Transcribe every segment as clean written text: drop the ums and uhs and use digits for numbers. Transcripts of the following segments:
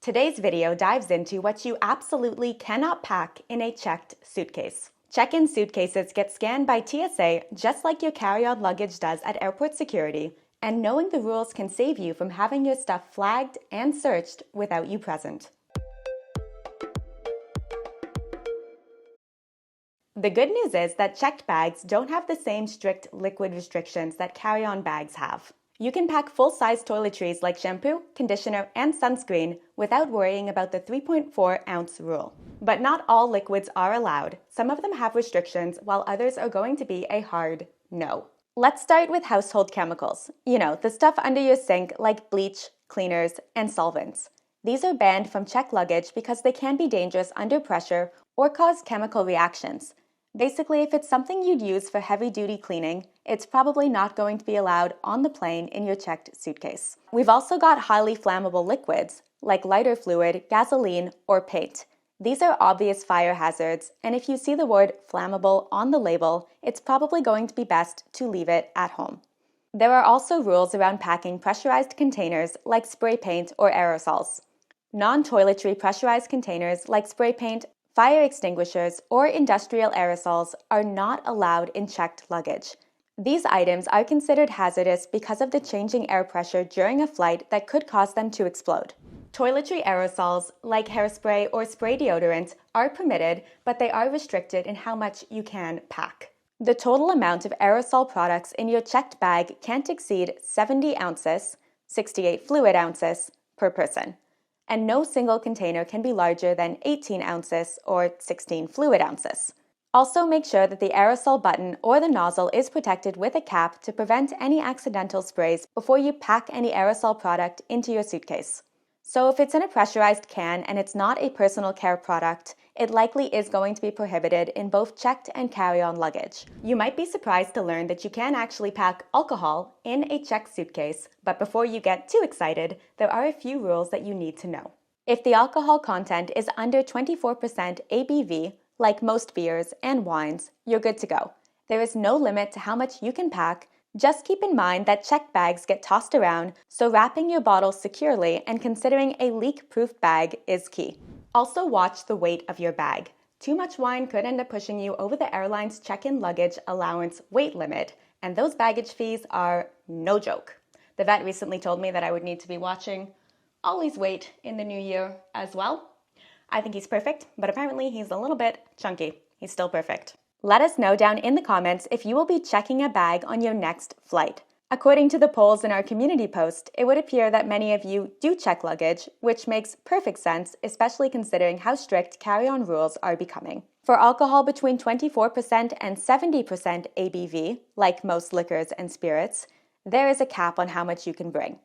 Today's video dives into what you absolutely cannot pack in a checked suitcase. Check-in suitcases get scanned by TSA just like your carry-on luggage does at airport security, and knowing the rules can save you from having your stuff flagged and searched without you present. The good news is that checked bags don't have the same strict liquid restrictions that carry-on bags have. You can pack full-size toiletries like shampoo, conditioner, and sunscreen without worrying about the 3.4-ounce rule. But not all liquids are allowed. Some of them have restrictions, while others are going to be a hard no. Let's start with household chemicals. You know, the stuff under your sink like bleach, cleaners, and solvents. These are banned from checked luggage because they can be dangerous under pressure or cause chemical reactions. Basically, if it's something you'd use for heavy-duty cleaning, it's probably not going to be allowed on the plane in your checked suitcase. We've also got highly flammable liquids, like lighter fluid, gasoline, or paint. These are obvious fire hazards, and if you see the word flammable on the label, it's probably going to be best to leave it at home. There are also rules around packing pressurized containers like spray paint or aerosols. Non-toiletry pressurized containers like spray paint, fire extinguishers, or industrial aerosols are not allowed in checked luggage. These items are considered hazardous because of the changing air pressure during a flight that could cause them to explode. Toiletry aerosols, like hairspray or spray deodorant, are permitted, but they are restricted in how much you can pack. The total amount of aerosol products in your checked bag can't exceed 70 ounces, 68 fluid ounces, per person. And no single container can be larger than 18 ounces or 16 fluid ounces. Also, make sure that the aerosol button or the nozzle is protected with a cap to prevent any accidental sprays before you pack any aerosol product into your suitcase. So if it's in a pressurized can and it's not a personal care product, it likely is going to be prohibited in both checked and carry-on luggage. You might be surprised to learn that you can actually pack alcohol in a checked suitcase, but before you get too excited, there are a few rules that you need to know. If the alcohol content is under 24% ABV, like most beers and wines, you're good to go. There is no limit to how much you can pack. Just keep in mind that checked bags get tossed around, so wrapping your bottles securely and considering a leak-proof bag is key. Also watch the weight of your bag. Too much wine could end up pushing you over the airline's check-in luggage allowance weight limit, and those baggage fees are no joke. The vet recently told me that I would need to be watching Ollie's weight in the new year as well. I think he's perfect, but apparently he's a little bit chunky. He's still perfect. Let us know down in the comments if you will be checking a bag on your next flight. According to the polls in our community post, it would appear that many of you do check luggage, which makes perfect sense, especially considering how strict carry-on rules are becoming. For alcohol between 24% and 70% ABV, like most liquors and spirits, there is a cap on how much you can bring.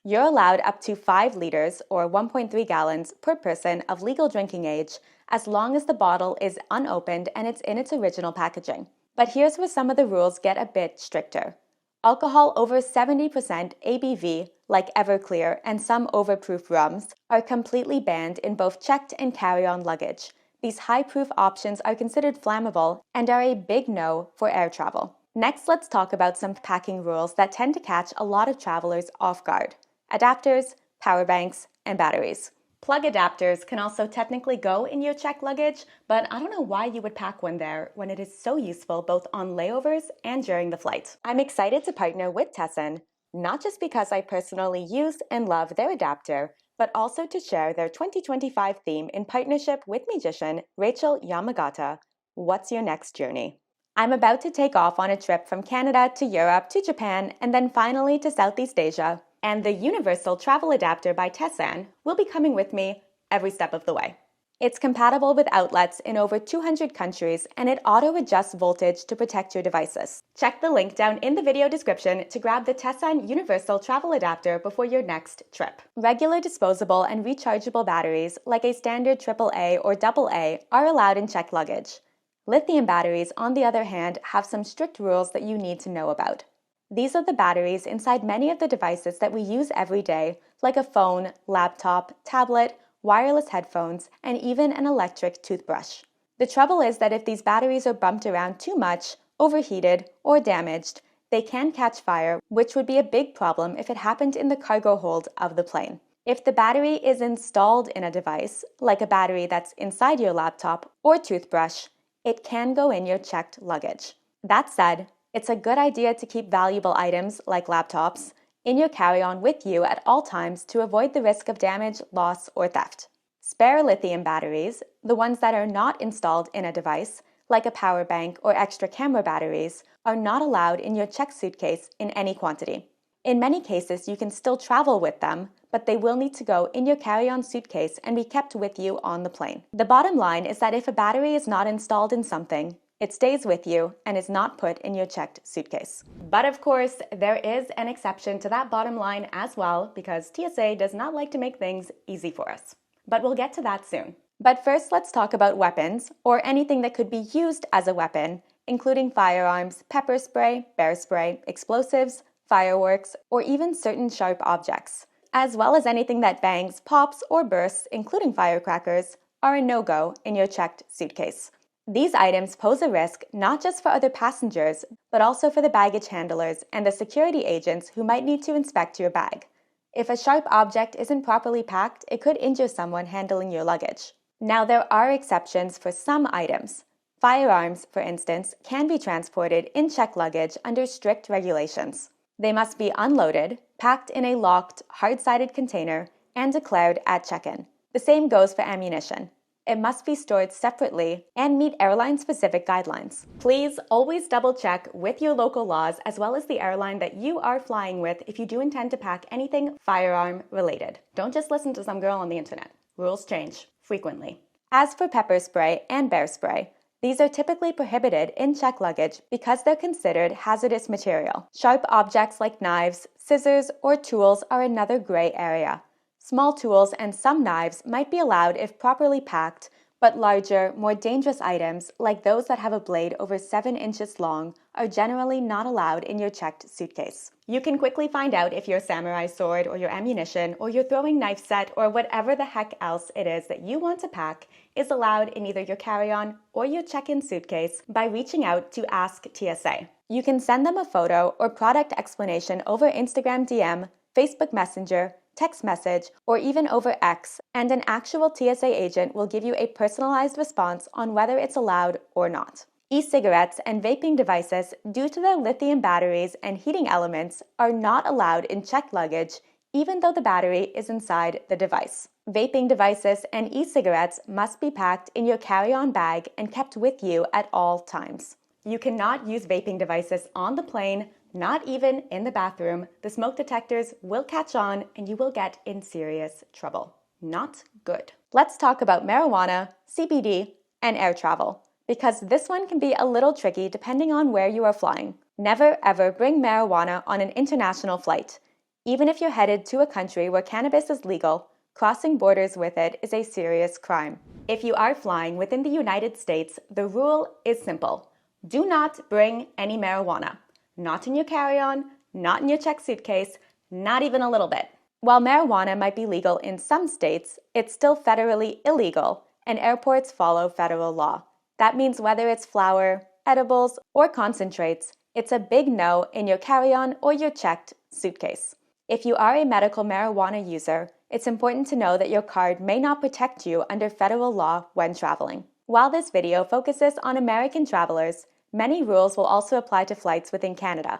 You're allowed up to 5 liters or 1.3 gallons per person of legal drinking age, as long as the bottle is unopened and it's in its original packaging. But here's where some of the rules get a bit stricter. Alcohol over 70% ABV, like Everclear and some overproof rums, are completely banned in both checked and carry-on luggage. These high-proof options are considered flammable and are a big no for air travel. Next, let's talk about some packing rules that tend to catch a lot of travelers off guard. Adapters, power banks, and batteries. Plug adapters can also technically go in your checked luggage, but I don't know why you would pack one there when it is so useful both on layovers and during the flight. I'm excited to partner with TSA, not just because I personally use and love their adapter, but also to share their 2025 theme in partnership with musician Rachel Yamagata, What's Your Next Journey? I'm about to take off on a trip from Canada to Europe to Japan and then finally to Southeast Asia. And the Universal Travel Adapter by TSA will be coming with me every step of the way. It's compatible with outlets in over 200 countries, and it auto-adjusts voltage to protect your devices. Check the link down in the video description to grab the TSA Universal Travel Adapter before your next trip. Regular disposable and rechargeable batteries, like a standard AAA or AA, are allowed in checked luggage. Lithium batteries, on the other hand, have some strict rules that you need to know about. These are the batteries inside many of the devices that we use every day, like a phone, laptop, tablet, wireless headphones, and even an electric toothbrush. The trouble is that if these batteries are bumped around too much, overheated, or damaged, they can catch fire, which would be a big problem if it happened in the cargo hold of the plane. If the battery is installed in a device, like a battery that's inside your laptop or toothbrush, it can go in your checked luggage. That said, it's a good idea to keep valuable items, like laptops, in your carry-on with you at all times to avoid the risk of damage, loss, or theft. Spare lithium batteries, the ones that are not installed in a device, like a power bank or extra camera batteries, are not allowed in your checked suitcase in any quantity. In many cases, you can still travel with them, but they will need to go in your carry-on suitcase and be kept with you on the plane. The bottom line is that if a battery is not installed in something, it stays with you and is not put in your checked suitcase. But of course, there is an exception to that bottom line as well, because TSA does not like to make things easy for us. But we'll get to that soon. But first, let's talk about weapons, or anything that could be used as a weapon, including firearms, pepper spray, bear spray, explosives, fireworks, or even certain sharp objects, as well as anything that bangs, pops, or bursts, including firecrackers, are a no-go in your checked suitcase. These items pose a risk not just for other passengers, but also for the baggage handlers and the security agents who might need to inspect your bag. If a sharp object isn't properly packed, it could injure someone handling your luggage. Now, there are exceptions for some items. Firearms, for instance, can be transported in checked luggage under strict regulations. They must be unloaded, packed in a locked, hard-sided container, and declared at check-in. The same goes for ammunition. It must be stored separately and meet airline-specific guidelines. Please always double-check with your local laws as well as the airline that you are flying with if you do intend to pack anything firearm-related. Don't just listen to some girl on the internet. Rules change frequently. As for pepper spray and bear spray, these are typically prohibited in checked luggage because they're considered hazardous material. Sharp objects like knives, scissors, or tools are another gray area. Small tools and some knives might be allowed if properly packed, but larger, more dangerous items, like those that have a blade over 7 inches long, are generally not allowed in your checked suitcase. You can quickly find out if your samurai sword or your ammunition or your throwing knife set or whatever the heck else it is that you want to pack is allowed in either your carry-on or your check-in suitcase by reaching out to Ask TSA. You can send them a photo or product explanation over Instagram DM, Facebook Messenger, text message, or even over X, and an actual TSA agent will give you a personalized response on whether it's allowed or not. E-cigarettes and vaping devices, due to their lithium batteries and heating elements, are not allowed in checked luggage, even though the battery is inside the device. Vaping devices and e-cigarettes must be packed in your carry-on bag and kept with you at all times. You cannot use vaping devices on the plane, not even in the bathroom. The smoke detectors will catch on and you will get in serious trouble. Not good. Let's talk about marijuana, CBD, and air travel, because this one can be a little tricky depending on where you are flying. Never ever bring marijuana on an international flight. Even if you're headed to a country where cannabis is legal, crossing borders with it is a serious crime. If you are flying within the United States, the rule is simple. Do not bring any marijuana. Not in your carry-on, not in your checked suitcase, not even a little bit. While marijuana might be legal in some states, it's still federally illegal, and airports follow federal law. That means whether it's flower, edibles, or concentrates, it's a big no in your carry-on or your checked suitcase. If you are a medical marijuana user, it's important to know that your card may not protect you under federal law when traveling. While this video focuses on American travelers, many rules will also apply to flights within Canada.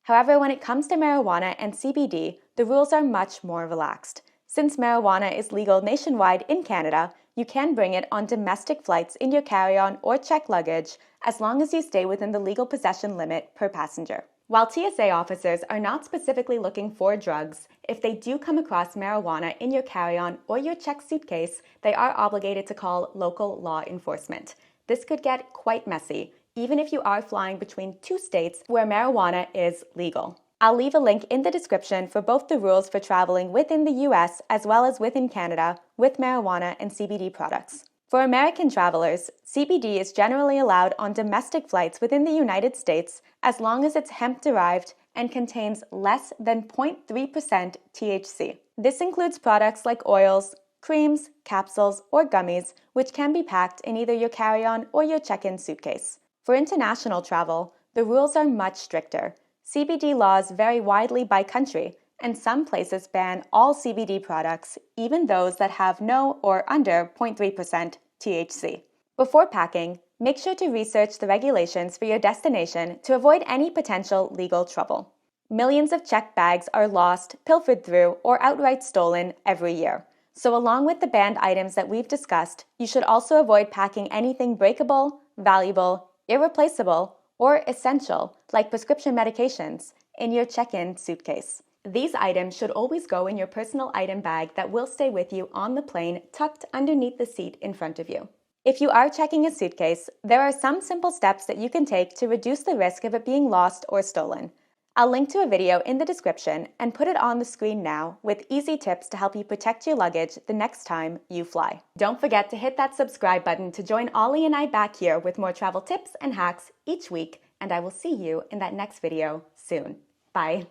However, when it comes to marijuana and CBD, the rules are much more relaxed. Since marijuana is legal nationwide in Canada, you can bring it on domestic flights in your carry-on or checked luggage as long as you stay within the legal possession limit per passenger. While TSA officers are not specifically looking for drugs, if they do come across marijuana in your carry-on or your checked suitcase, they are obligated to call local law enforcement. This could get quite messy, even if you are flying between 2 states where marijuana is legal. I'll leave a link in the description for both the rules for traveling within the US as well as within Canada with marijuana and CBD products. For American travelers, CBD is generally allowed on domestic flights within the United States as long as it's hemp-derived and contains less than 0.3% THC. This includes products like oils, creams, capsules, or gummies, which can be packed in either your carry-on or your check-in suitcase. For international travel, the rules are much stricter. CBD laws vary widely by country, and some places ban all CBD products, even those that have no or under 0.3% THC. Before packing, make sure to research the regulations for your destination to avoid any potential legal trouble. Millions of checked bags are lost, pilfered through, or outright stolen every year. So along with the banned items that we've discussed, you should also avoid packing anything breakable, valuable, irreplaceable, or essential, like prescription medications, in your check-in suitcase. These items should always go in your personal item bag that will stay with you on the plane, tucked underneath the seat in front of you. If you are checking a suitcase, there are some simple steps that you can take to reduce the risk of it being lost or stolen. I'll link to a video in the description and put it on the screen now with easy tips to help you protect your luggage the next time you fly. Don't forget to hit that subscribe button to join Ollie and I back here with more travel tips and hacks each week, and I will see you in that next video soon. Bye.